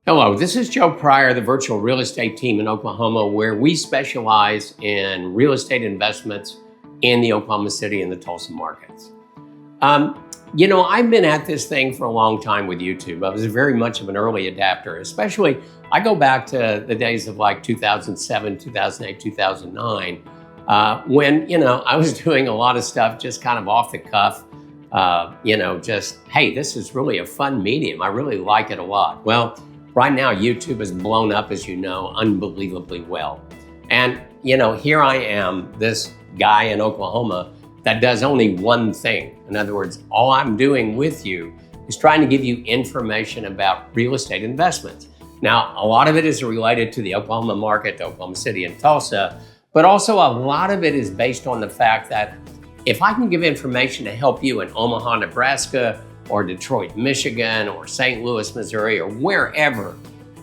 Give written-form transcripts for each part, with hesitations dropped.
Hello, this is Joe Pryor, the virtual real estate team in Oklahoma, where we specialize in real estate investments in the Oklahoma City and the Tulsa markets. I've been at this thing for a long time with YouTube. I was very much of an early adapter, especially I go back to the days of like 2007, 2008, 2009, when, I was doing a lot of stuff just kind of off the cuff, hey, this is really a fun medium. I really like it a lot. Well, right now, YouTube has blown up, as you know, unbelievably well. And, here I am, this guy in Oklahoma that does only one thing. In other words, all I'm doing with you is trying to give you information about real estate investments. Now, a lot of it is related to the Oklahoma market, Oklahoma City and Tulsa, but also a lot of it is based on the fact that if I can give information to help you in Omaha, Nebraska, or Detroit, Michigan, or St. Louis, Missouri, or wherever,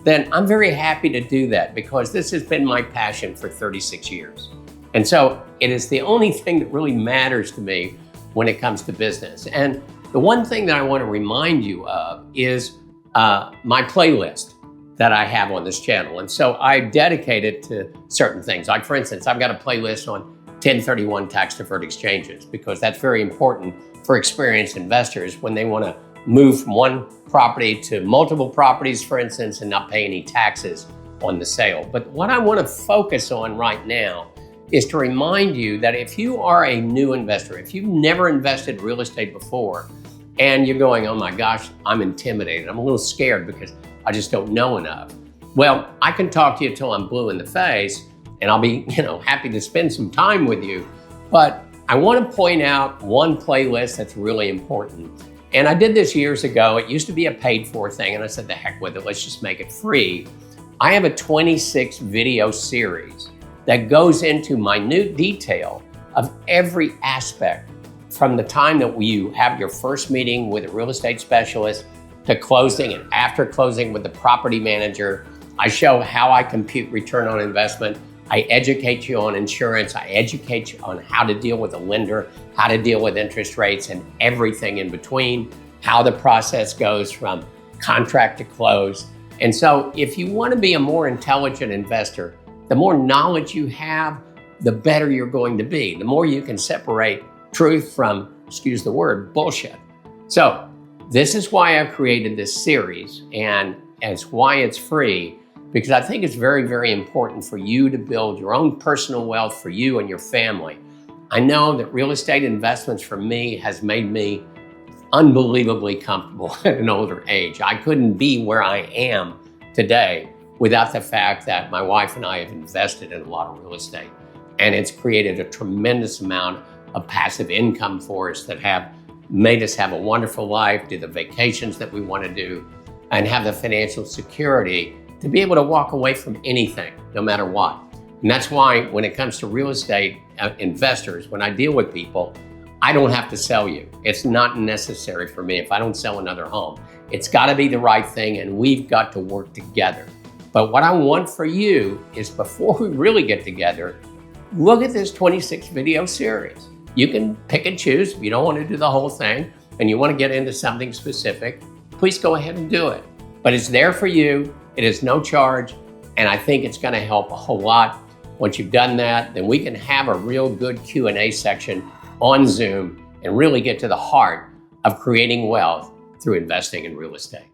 then I'm very happy to do that because this has been my passion for 36 years. And so it is the only thing that really matters to me when it comes to business. And the one thing that I want to remind you of is my playlist that I have on this channel. And so I dedicate it to certain things. Like for instance, I've got a playlist on 1031 tax deferred exchanges because that's very important for experienced investors when they want to move from one property to multiple properties, for instance, and not pay any taxes on the sale. But what I want to focus on right now is to remind you that if you are a new investor, if you've never invested real estate before, and you're going, oh my gosh, I'm intimidated, I'm a little scared because I just don't know enough. Well, I can talk to you till I'm blue in the face, and I'll be, happy to spend some time with you. But I want to point out one playlist that's really important. And I did this years ago. It used to be a paid for thing, and I said, the heck with it, let's just make it free. I have a 26 video series that goes into minute detail of every aspect from the time that you have your first meeting with a real estate specialist to closing and after closing with the property manager. I show how I compute return on investment. I educate you on insurance. I educate you on how to deal with a lender, how to deal with interest rates and everything in between, how the process goes from contract to close. And so if you want to be a more intelligent investor, the more knowledge you have, the better you're going to be. The more you can separate truth from, excuse the word, bullshit. So this is why I've created this series, and it's why it's free. Because I think it's very, very important for you to build your own personal wealth for you and your family. I know that real estate investments for me has made me unbelievably comfortable at an older age. I couldn't be where I am today without the fact that my wife and I have invested in a lot of real estate. And it's created a tremendous amount of passive income for us that have made us have a wonderful life, do the vacations that we want to do, and have the financial security to be able to walk away from anything, no matter what. And that's why when it comes to real estate investors, when I deal with people, I don't have to sell you. It's not necessary for me if I don't sell another home. It's gotta be the right thing and we've got to work together. But what I want for you is before we really get together, look at this 26 video series. You can pick and choose if you don't want to do the whole thing and you want to get into something specific, please go ahead and do it. But it's there for you. It is no charge, and I think it's going to help a whole lot. Once you've done that, then we can have a real good Q&A section on Zoom and really get to the heart of creating wealth through investing in real estate.